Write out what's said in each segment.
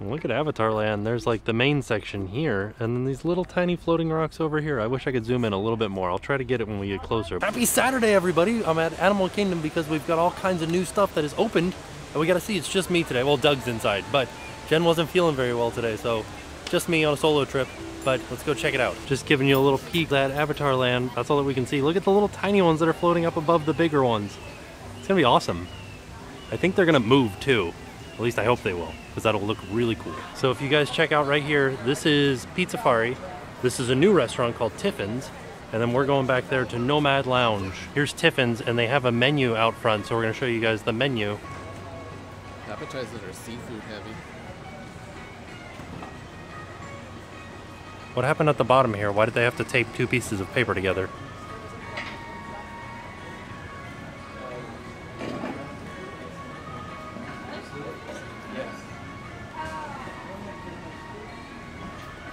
Look at Avatar Land. There's like the main section here, and then these little tiny floating rocks over here. I wish I could zoom in a little bit more. I'll try to get it when we get closer. Happy Saturday, everybody! I'm at Animal Kingdom because we've got all kinds of new stuff that is opened, and we gotta see. It's just me today. Well, Doug's inside, but Jen wasn't feeling very well today, so just me on a solo trip. But let's go check it out. Just giving you a little peek at Avatar Land. That's all that we can see. Look at the little tiny ones that are floating up above the bigger ones. It's gonna be awesome. I think they're gonna move too. At least I hope they will, because that'll look really cool. So if you guys check out right here, this is Pizzafari. This is a new restaurant called Tiffin's. And then we're going back there to Nomad Lounge. Here's Tiffin's, and they have a menu out front, so we're gonna show you guys the menu. Appetizers are seafood heavy. What happened at the bottom here? Why did they have to tape two pieces of paper together?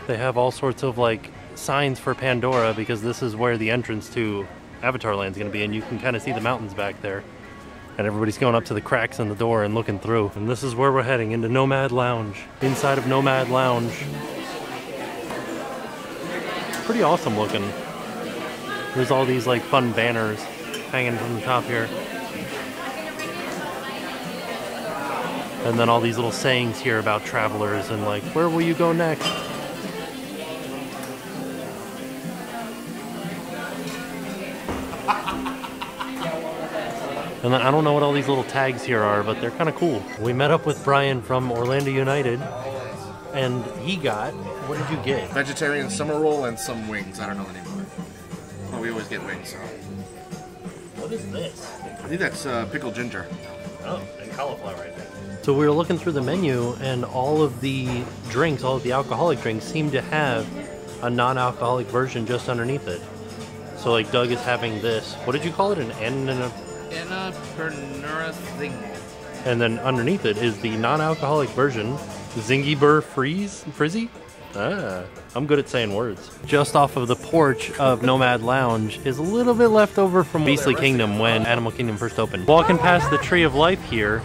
They have all sorts of like signs for Pandora because this is where the entrance to Avatar Land is going to be, and you can kind of see the mountains back there. And everybody's going up to the cracks in the door and looking through. And this is where we're heading, into Nomad Lounge. Inside of Nomad Lounge. Pretty awesome looking. There's all these like fun banners hanging from the top here. And then all these little sayings here about travelers and like, where will you go next? And then I don't know what all these little tags here are, but they're kind of cool. We met up with Brian from Orlando United, and he got, what did you get? Vegetarian summer roll and some wings. I don't know anymore. But we always get wings, so. What is this? I think that's pickled ginger. Oh, and cauliflower right there. So we were looking through the menu, and all of the drinks, all of the alcoholic drinks, seem to have a non-alcoholic version just underneath it. So like Doug is having this, what did you call it? An Annapurna thing. And then underneath it is the non-alcoholic version, Zingiber Frizzy? Ah, I'm good at saying words. Just off of the porch of Nomad Lounge is a little bit left over from Beastly Kingdom when Animal Kingdom first opened. Walking past the Tree of Life here,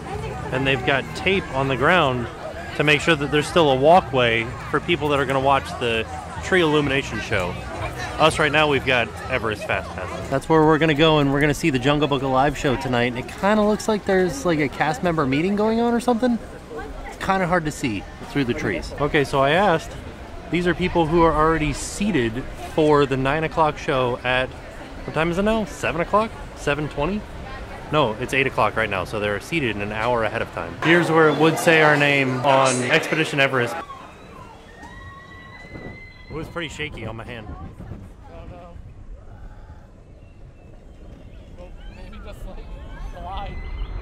and they've got tape on the ground to make sure that there's still a walkway for people that are going to watch the tree illumination show. Us right now, we've got Everest Fast Pass. That's where we're going to go, and we're going to see the Jungle Book Alive show tonight. It kind of looks like there's like a cast member meeting going on or something. It's kind of hard to see through the trees. Okay, so I asked, these are people who are already seated for the 9 o'clock show at, what time is it now? 7 o'clock? 7:20? No, it's 8 o'clock right now, so they're seated an hour ahead of time. Here's where it would say our name on Expedition Everest. It was pretty shaky on my hand. Just like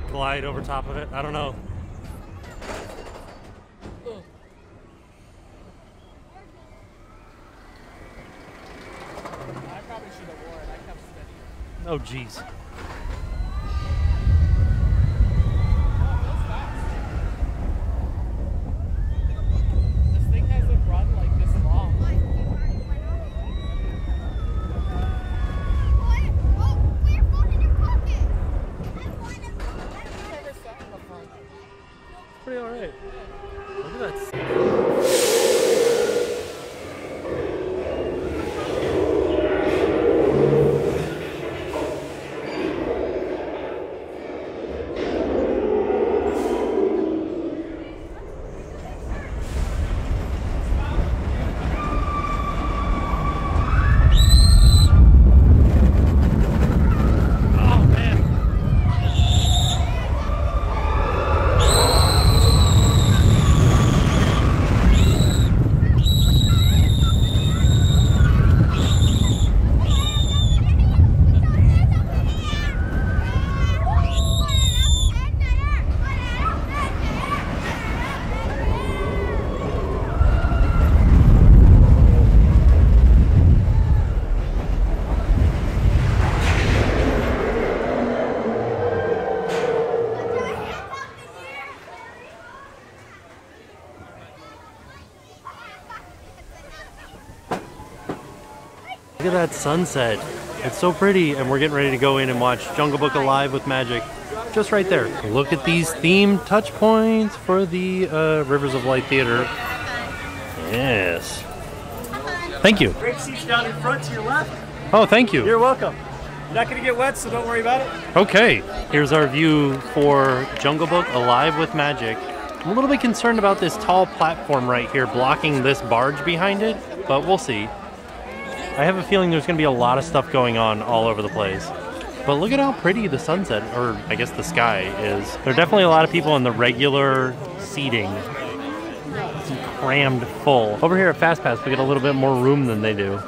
Glide over top of it? I don't know. I probably should have worn it. I kept steady. Oh, jeez. This thing hasn't run like this long. Pretty alright. Look at that. Look at that sunset. It's so pretty, and we're getting ready to go in and watch Jungle Book Alive with Magic. just right there. Look at these themed touch points for the Rivers of Light Theater. Yes. Thank you. Great seats down in front to your left. Oh, thank you. You're welcome. You're not going to get wet, so don't worry about it. Okay, here's our view for Jungle Book Alive with Magic. I'm a little bit concerned about this tall platform right here blocking this barge behind it, but we'll see. I have a feeling there's going to be a lot of stuff going on all over the place. But look at how pretty the sunset, or I guess the sky, is. There are definitely a lot of people in the regular seating. It's crammed full. Over here at FastPass, we get a little bit more room than they do.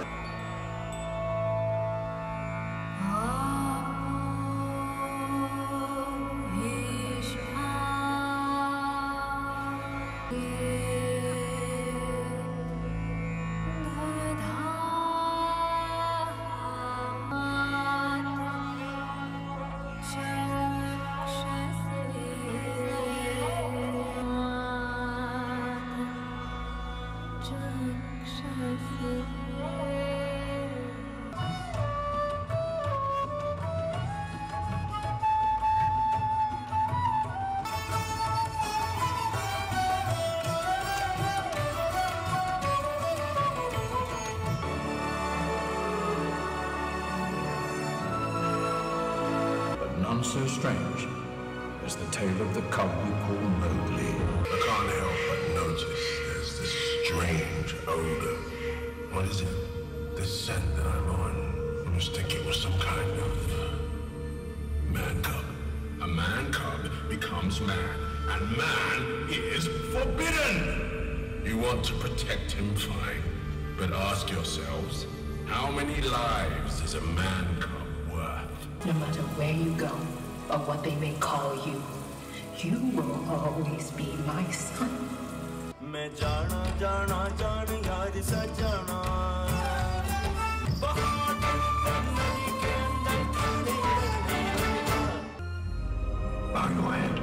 None so strange as the tale of the cub we call Mowgli. I can't help but notice there's this strange odor. What is it? This scent that I'm on. I must think it was some kind of man cub. A man cub becomes man, and man is forbidden. You want to protect him, fine. But ask yourselves, how many lives is a man cub worth? No matter where you go, or what they may call you, you will always be my son. Bow your head.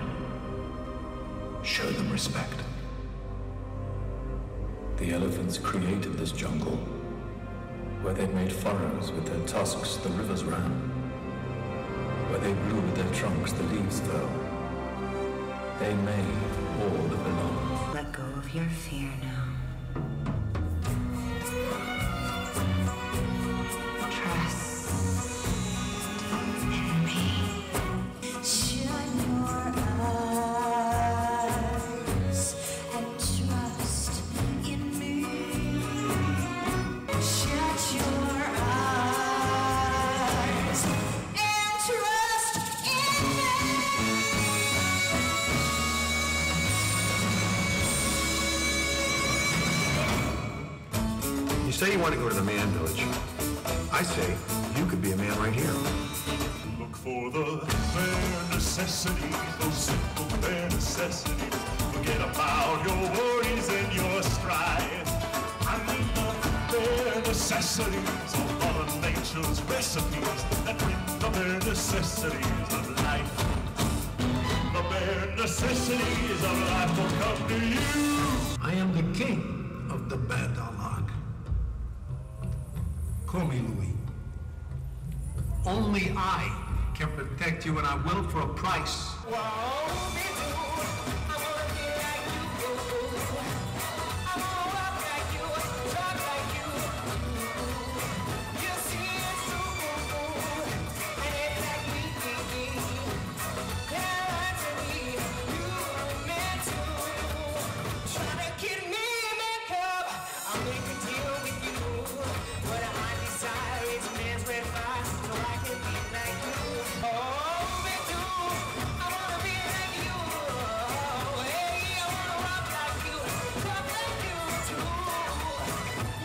Show them respect. The elephants created this jungle, where they made furrows with their tusks the rivers ran. Where they blew with their trunks, the leaves fell. They made all that belonged. Let go of your fear now. Trust in me. Shut your eyes and trust in me. Shut your eyes and trust in me. You say you want to go to the man village. I say you could be a man right here. Look for the bare necessities, those simple bare necessities. Forget about your worries and your strife. I mean the bare necessities of Mother Nature's recipes that bring the bare necessities of life. The bare necessities of life will come to you. I am the king of the Badalag. Call me Louis. Only I can protect you, and I will for a price.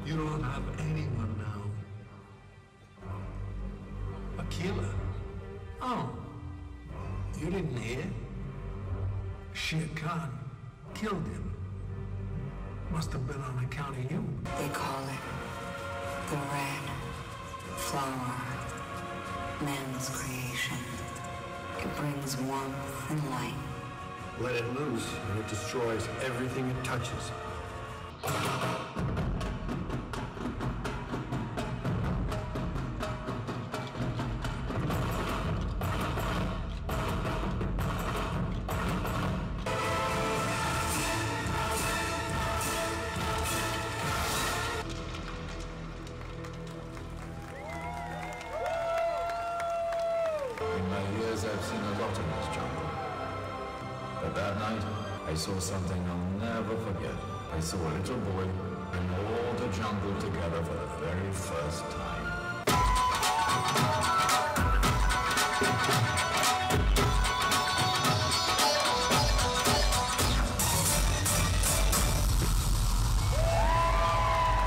You don't have anyone now. A killer? Oh, you didn't hear? Shere Khan killed him. Must have been on account of you. They call it the red flower, man's creation. It brings warmth and light. Let it loose, and it destroys everything it touches. I saw something I'll never forget. I saw a little boy and all the jungle together for the very first time.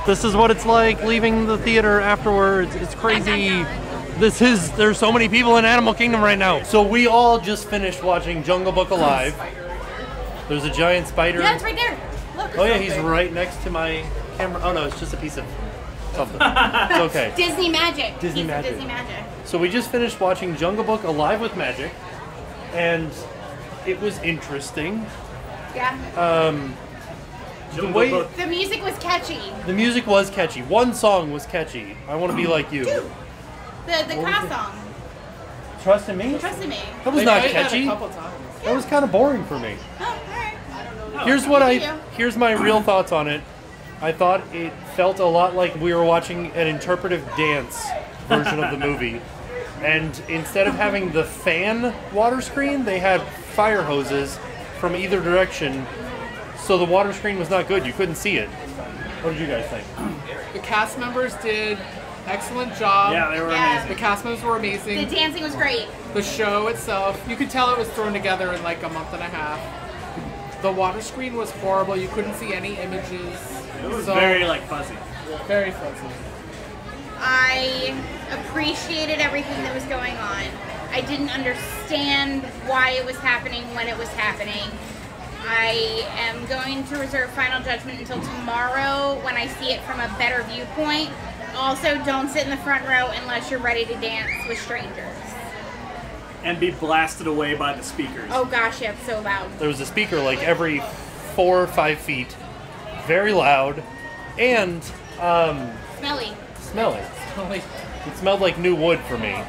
This is what it's like leaving the theater afterwards. It's crazy. There's so many people in Animal Kingdom right now. So we all just finished watching Jungle Book Alive. There's a giant spider. Yeah, it's right there. Look. Oh yeah, he's right next to my camera. Oh no, it's just a piece of something. It's okay. Disney magic. Disney magic. Disney magic. So we just finished watching Jungle Book Alive with Magic, and it was interesting. Yeah. The music was catchy. The music was catchy. One song was catchy. I Want to Be Like You. Two. The car song. Trust in Me? Trust in Me. That was not catchy. That was kind of boring for me. Oh, alright. Here's my real thoughts on it. I thought it felt a lot like we were watching an interpretive dance version of the movie. And instead of having the fan water screen, they had fire hoses from either direction. So the water screen was not good. You couldn't see it. What did you guys think? The cast members did excellent job. Yeah, they were amazing. The cast members were amazing. The dancing was great. The show itself, you could tell it was thrown together in like a month and a half. The water screen was horrible. You couldn't see any images. It was very like fuzzy. Very fuzzy. I appreciated everything that was going on. I didn't understand why it was happening when it was happening. I am going to reserve final judgment until tomorrow when I see it from a better viewpoint. Also, don't sit in the front row unless you're ready to dance with strangers. And be blasted away by the speakers. Oh gosh, yeah, it's so loud. There was a speaker like every 4 or 5 feet, very loud, and Smelly. Smelly. It smelled like new wood for me.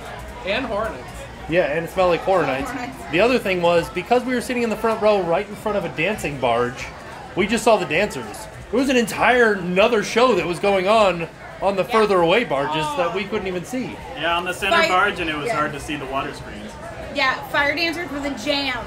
And hornets. Yeah, and it smelled like hornets. The other thing was, because we were sitting in the front row right in front of a dancing barge, we just saw the dancers. There was an entire another show that was going on the further away barges that we couldn't even see. Yeah, on the center barge, and it was hard to see the water screens. Yeah, fire dancers were the jam.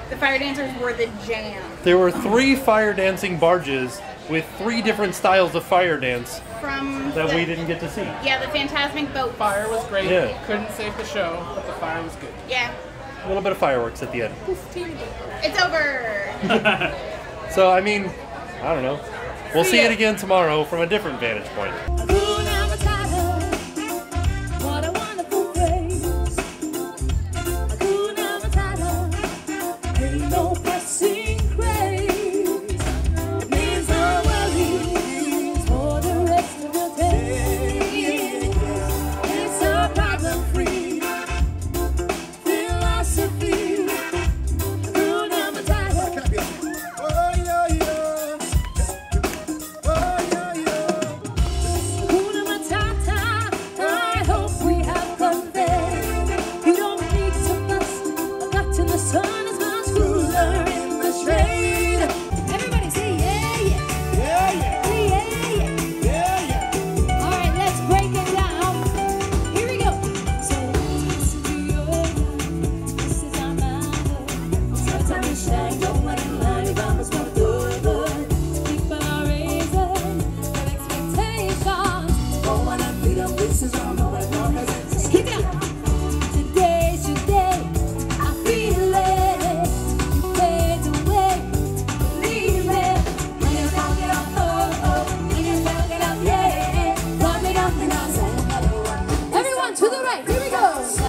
The fire dancers were the jam. There were 3 fire dancing barges with 3 different styles of fire dance that we didn't get to see. Yeah, the Fantasmic boat. Fire was great. Yeah. Couldn't save the show, but the fire was good. Yeah. A little bit of fireworks at the end. It's over. So, I mean, I don't know. We'll see it again tomorrow from a different vantage point.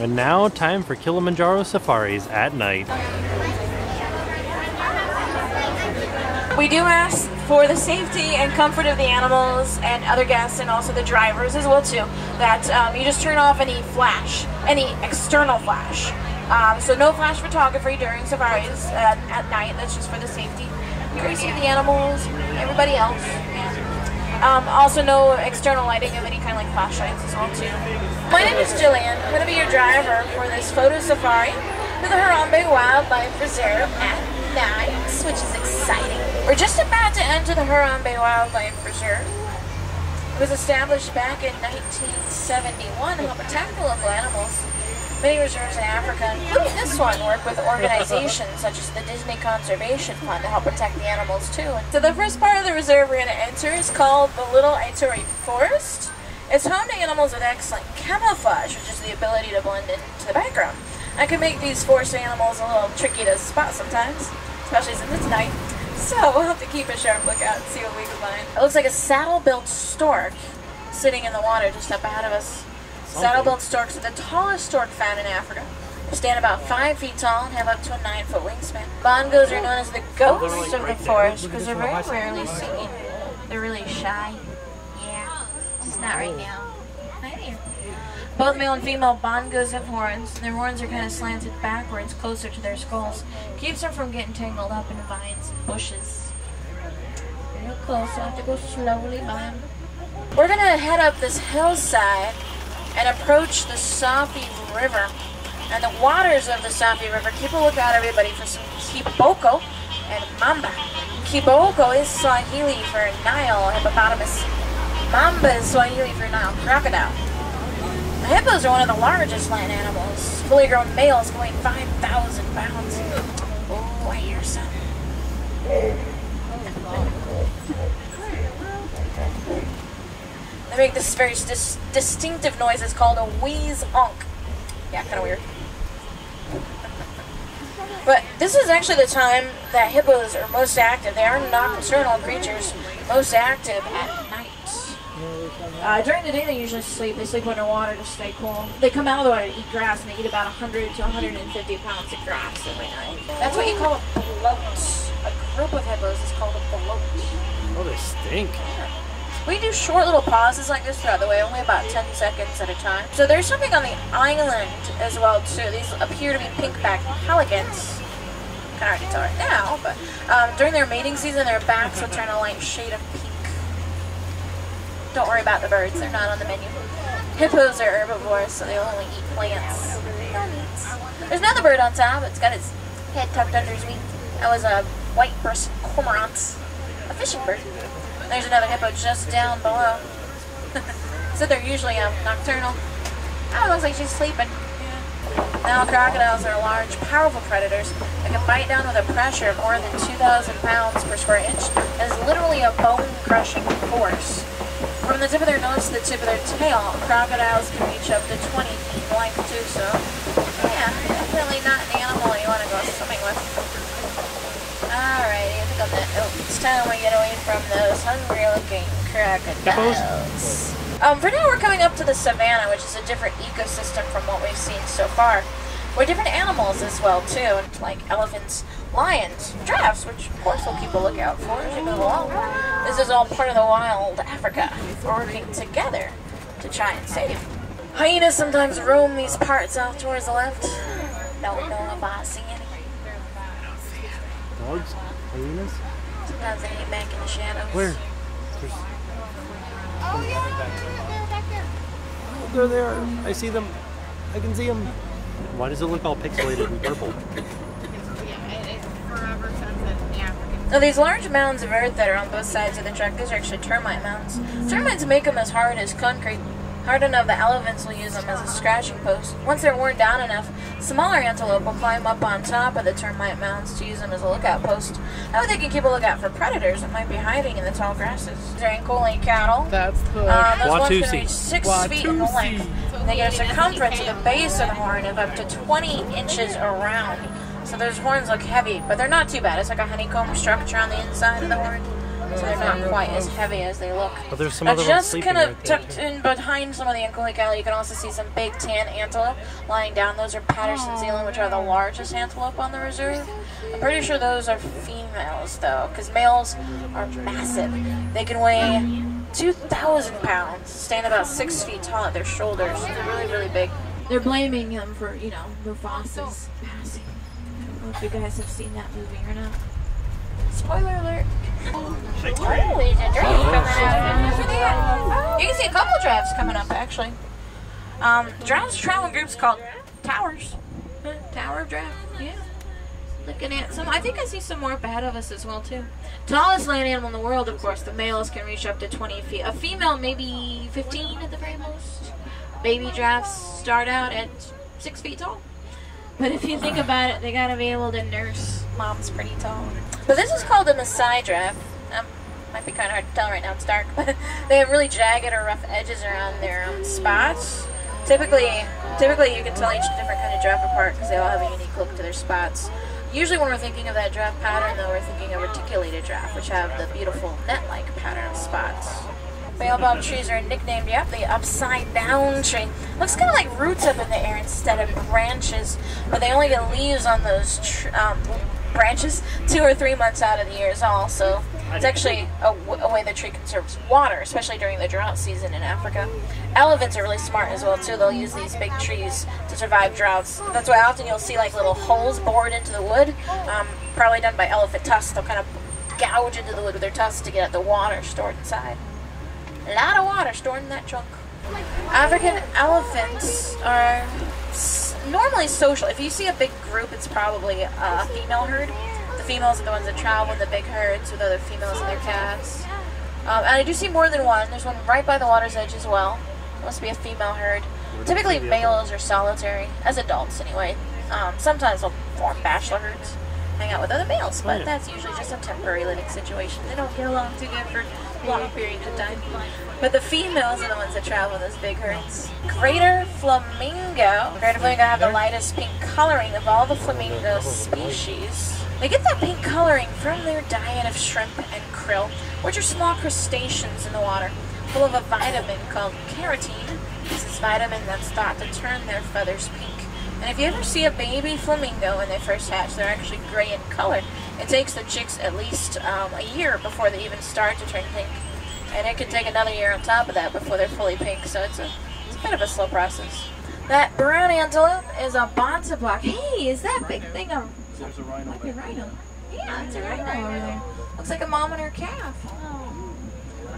And now, time for Kilimanjaro safaris at night. We do ask for the safety and comfort of the animals and other guests, and also the drivers as well too, that you just turn off any flash, any external flash. So no flash photography during safaris at night. That's just for the safety of the animals, everybody else. Also no external lighting of any kind, like flashlights as well too. My name is Jillian. I'm going to be your driver for this photo safari to the Harambe Wildlife Reserve at night, which is exciting. We're just about to enter the Harambe Wildlife Reserve. It was established back in 1971 to help protect the local animals. Many reserves in Africa, including this one, work with organizations such as the Disney Conservation Fund to help protect the animals too. And so the first part of the reserve we're going to enter is called the Little Ituri Forest. It's home to animals with excellent camouflage, which is the ability to blend into the background. I can make these forest animals a little tricky to spot sometimes, especially since it's night. So we'll have to keep a sharp lookout and see what we can find. It looks like a saddle-built stork sitting in the water just up ahead of us. Saddle-built storks are the tallest stork found in Africa. They stand about 5 feet tall and have up to a 9-foot wingspan. Bongos are known as the ghosts of the forest because they're very rarely seen. They're really shy. Yeah, just not right now. Not here. Both male and female bongos have horns. Their horns are kind of slanted backwards, closer to their skulls. Keeps them from getting tangled up in vines and bushes. Real close, so I have to go slowly by them. We're gonna head up this hillside and approach the Safi River. And the waters of the Safi River, keep a lookout, everybody, for some kiboko and mamba. Kiboko is Swahili for Nile hippopotamus. Mamba is Swahili for Nile crocodile. The hippos are one of the largest land animals. Fully grown males weighing 5,000 pounds. Oh, I hear some. They make this very distinctive noise. It's called a wheeze-onk. Yeah, kind of weird. But this is actually the time that hippos are most active. They are nocturnal creatures, most active at night. During the day, they usually sleep. They sleep underwater to stay cool. They come out of the water to eat grass, and they eat about 100 to 150 pounds of grass every night. That's what you call a bloat. A group of hippos is called a bloat. Oh, they stink. We do short little pauses like this throughout the way, only about 10 seconds at a time. So there's something on the island as well, too. These appear to be pink-backed pelicans. Can already tell right now, but during their mating season, their backs will turn a light shade of pink. Don't worry about the birds, they're not on the menu. Hippos are herbivores, so they only eat plants. No meats. There's another bird on top. It's got its head tucked under his wing. That was a white-breasted cormorant, a fishing bird. There's another hippo just down below. So they're usually nocturnal. Oh, it looks like she's sleeping. Yeah. Now crocodiles are large, powerful predators that can bite down with a pressure of more than 2,000 pounds per square inch. That is literally a bone-crushing force. From the tip of their nose to the tip of their tail, crocodiles can reach up to 20 feet in length too, so yeah, definitely not an animal you want to go swimming with. Alright, I think on that note, it's time we get away from those hungry-looking crocodiles. For now, we're coming up to the savannah, which is a different ecosystem from what we've seen so far. With different animals as well, too, like elephants, lions, giraffes, which of course we'll keep a lookout for as we move along. This is all part of the wild Africa, working together to try and save. Hyenas sometimes roam these parts out towards the left. Don't know if I see any. Dogs? Hyenas? Sometimes they hang back in the shadows. Where? Oh yeah, they're back there. Oh, they're there. I see them. I can see them. Why does it look all pixelated and purple? It's forever sunset in the African. Now these large mounds of earth that are on both sides of the track, these are actually termite mounds. Termites make them as hard as concrete. Hard enough that elephants will use them as a scratching post. Once they're worn down enough, smaller antelope will climb up on top of the termite mounds to use them as a lookout post. That way they can keep a lookout for predators that might be hiding in the tall grasses. These are Ankole cattle. That's the those ones Watusi. can reach 6 feet in length. They get a circumference at the base of the horn of up to 20 inches around. So those horns look heavy, but they're not too bad. It's like a honeycomb structure on the inside of the horn. So they're not quite as heavy as they look. But there's some other ones just sleeping kind of right there. tucked in behind some of the Ankole cattle, you can also see some big tan antelope lying down. Those are Patterson Zealand, which are the largest antelope on the reserve. I'm pretty sure those are females, though, because males are massive. They can weigh 2,000 pounds, stand about 6 feet tall at their shoulders. They're really, really big. They're blaming him for, you know, Mufasa's passing. I don't know if you guys have seen that movie or not. Spoiler alert. Oh, there's a giraffe coming out. You can see a couple giraffes coming up, actually. Giraffes travel in groups called towers. Tower of giraffe, yeah. Looking at some, I think I see some more up ahead of us as well, too. Tallest land animal in the world, of course. The males can reach up to 20 feet. A female, maybe 15 at the very most. Baby giraffes start out at 6 feet tall. But if you think about it, they gotta be able to nurse. Mom's pretty tall. But this is called a Maasai giraffe. Might be kind of hard to tell right now, it's dark, but they have really jagged or rough edges around their spots. Typically you can tell each different kind of giraffe apart because they all have a unique look to their spots. Usually when we're thinking of that giraffe pattern, though, we're thinking of reticulated giraffe, which have the beautiful net-like pattern of spots. Baobab trees are nicknamed, yep, the upside-down tree. Looks kind of like roots up in the air instead of branches, but they only get leaves on those branches 2 or 3 months out of the year is all, so it's actually a way the tree conserves water, especially during the drought season in Africa. Elephants are really smart as well, too. They'll use these big trees to survive droughts. That's why often you'll see like little holes bored into the wood, probably done by elephant tusks. They'll kind of gouge into the wood with their tusks to get at the water stored inside. A lot of water stored in that trunk. African elephants are normally social. If you see a big group, it's probably a female herd. The females are the ones that travel in the big herds with other females and their calves. And I do see more than one. There's one right by the water's edge as well. It must be a female herd. Typically males are solitary, as adults anyway. Sometimes they'll form bachelor herds, hang out with other males, but that's usually just a temporary living situation. They don't get along too good for long periods of time. But the females are the ones that travel those big herds. Greater flamingo. Greater flamingo have the lightest pink coloring of all the flamingo species. They get that pink coloring from their diet of shrimp and krill, which are small crustaceans in the water, full of a vitamin called carotene. This is vitamin that's thought to turn their feathers pink. And if you ever see a baby flamingo when they first hatch, they're actually gray in color. It takes the chicks at least a year before they even start to turn pink. And it could take another year on top of that before they're fully pink, so it's a bit of a slow process. That brown antelope is a bonsabok. Hey, is that big thing a There's a rhino. like a rhino? Yeah, it's a rhino over there. Looks like a mom and her calf.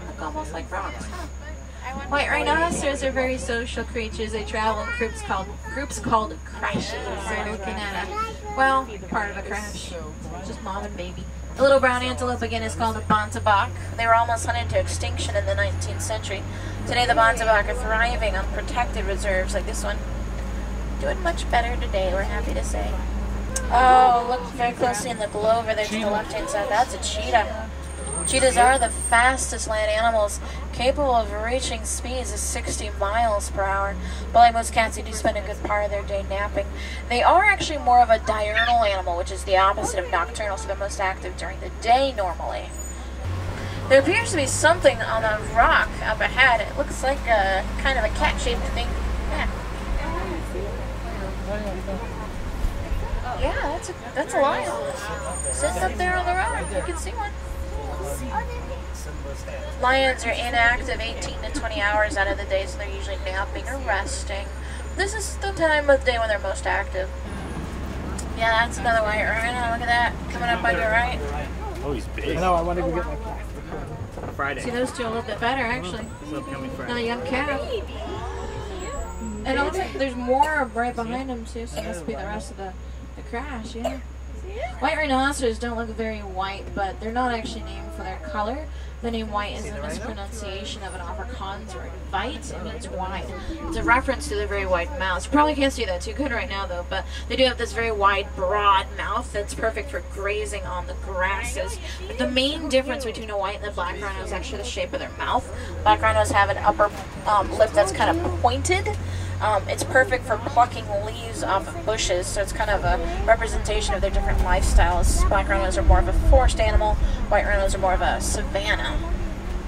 Look almost like frogs, huh? White rhinoceros are very social creatures. They travel in groups called crashes. They're looking at part of a crash. Just mom and baby. The little brown antelope again is called a bonsabok. They were almost hunted to extinction in the 19th century. Today the bonsabok are thriving on protected reserves like this one. Doing much better today, we're happy to say. Oh, look very closely in the glow over there to the left-hand side. That's a cheetah. Cheetahs are the fastest land animals, capable of reaching speeds of 60 miles per hour. But like most cats, they do spend a good part of their day napping. They are actually more of a diurnal animal, which is the opposite of nocturnal, so they're most active during the day normally. There appears to be something on a rock up ahead. It looks like a kind of a cat-shaped thing. Yeah, that's a lion. Sitting up there on the rock. You can see one. Lions are inactive 18 to 20 hours out of the day, so they're usually napping or resting. This is the time of day when they're most active. Yeah, that's another white rhino. Look at that. Coming up on your right. Oh, he's big. I know, I want to go get my calf. Friday. See, those two a little bit better, actually. So coming Friday. Another young calf. And also, there's more right behind them, too, so it must be the rest of the crash, yeah. White rhinoceros don't look very white, but they're not actually named for their color. The name white is a mispronunciation of an Afrikaans word. Vite, it means wide. It's a reference to their very wide mouths. You probably can't see that too good right now, though, but they do have this very wide, broad mouth that's perfect for grazing on the grasses. But the main difference between a white and a black rhino is actually the shape of their mouth. Black rhinos have an upper lip that's kind of pointed. It's perfect for plucking leaves off of bushes, so it's kind of a representation of their different lifestyles. Black rhinos are more of a forest animal, white rhinos are more of a savanna,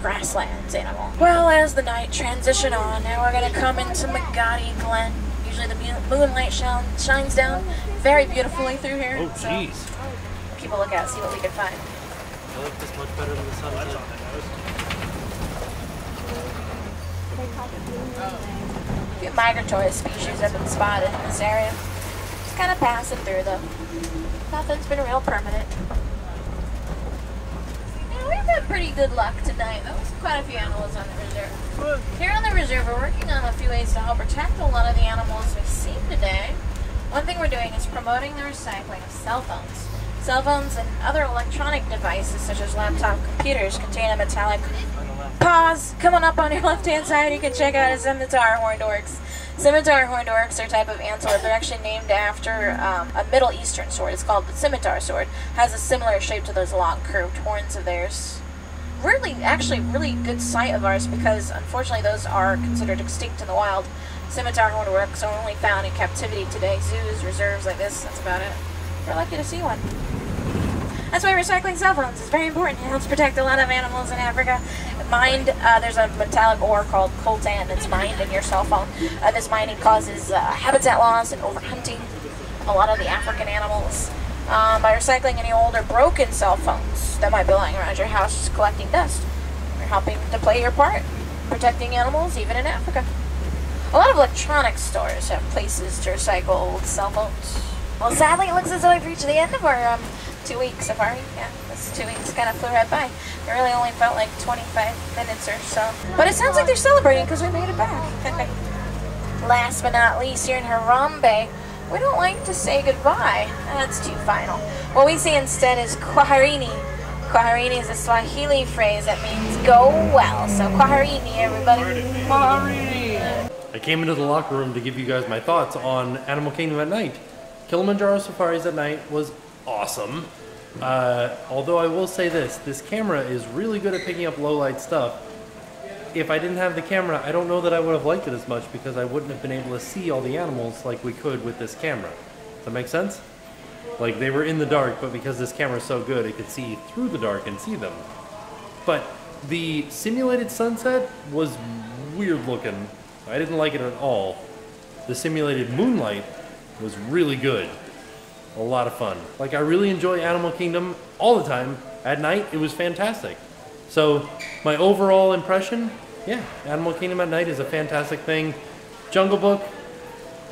grasslands animal. Well, as the night transition on, now we're going to come into Magadi Glen. Usually the moonlight shines down very beautifully through here. Oh, jeez. So keep a look out, see what we can find. I like this much better than the sunset. A few migratory species have been spotted in this area. Just kind of passing through, though. Nothing's been real permanent. Yeah, we've had pretty good luck tonight. There's quite a few animals on the reserve. Here on the reserve, we're working on a few ways to help protect a lot of the animals we've seen today. One thing we're doing is promoting the recycling of cell phones. Cell phones and other electronic devices, such as laptop computers, contain a metallic pause. Coming up on your left-hand side, you can check out a scimitar horned orcs. Scimitar horned orcs are a type of antelope. They're actually named after a Middle Eastern sword. It's called the scimitar sword. Has a similar shape to those long curved horns of theirs. Actually really good sight of ours because unfortunately those are considered extinct in the wild. Scimitar horned orcs are only found in captivity today. Zoos, reserves like this, that's about it. We're lucky to see one. That's why recycling cell phones is very important. It helps protect a lot of animals in Africa. There's a metallic ore called coltan that's mined in your cell phone. This mining causes habitat loss and overhunting a lot of the African animals. By recycling any old or broken cell phones that might be lying around your house, just collecting dust, you're helping to play your part, protecting animals even in Africa. A lot of electronics stores have places to recycle old cell phones. Well, sadly, it looks as though we've reached the end of our 2-week safari. Yeah, this 2 weeks kind of flew right by. It really only felt like 25 minutes or so. But it sounds like they're celebrating because we made it back. Last but not least, here in Harambe, we don't like to say goodbye. That's too final. What we say instead is kwaherini. Kwaherini is a Swahili phrase that means go well. So kwaherini, everybody. Kwaherini. I came into the locker room to give you guys my thoughts on Animal Kingdom at night. Kilimanjaro Safaris at night was awesome. Although I will say this camera is really good at picking up low light stuff. If I didn't have the camera, I don't know that I would have liked it as much because I wouldn't have been able to see all the animals like we could with this camera. Does that make sense? Like they were in the dark, but because this camera is so good, it could see through the dark and see them. But the simulated sunset was weird looking. I didn't like it at all. The simulated moonlight was really good. A lot of fun. Like I really enjoy Animal Kingdom all the time. At night, it was fantastic. So my overall impression, yeah, Animal Kingdom at night is a fantastic thing. Jungle Book,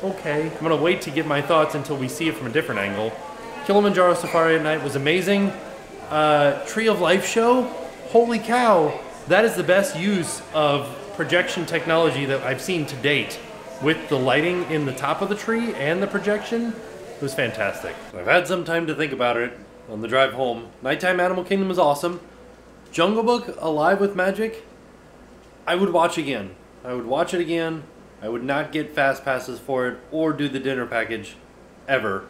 okay. I'm gonna wait to get my thoughts until we see it from a different angle. Kilimanjaro Safari at night was amazing. Tree of Life show, holy cow. That is the best use of projection technology that I've seen to date. With the lighting in the top of the tree and the projection, it was fantastic. I've had some time to think about it on the drive home. Nighttime Animal Kingdom was awesome. Jungle Book, Alive with Magic, I would watch again. I would watch it again. I would not get fast passes for it or do the dinner package ever.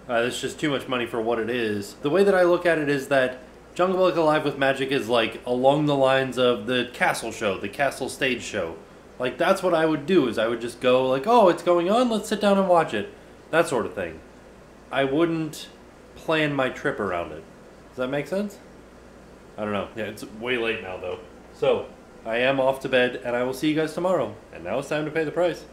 It's just too much money for what it is. The way that I look at it is that Jungle Book Alive with Magic is like along the lines of the castle show, the castle stage show. Like that's what I would do, is I would just go like, oh, it's going on, let's sit down and watch it. That sort of thing. I wouldn't plan my trip around it. Does that make sense? I don't know. Yeah, it's way late now though. So, I am off to bed and I will see you guys tomorrow. And now it's time to pay the price.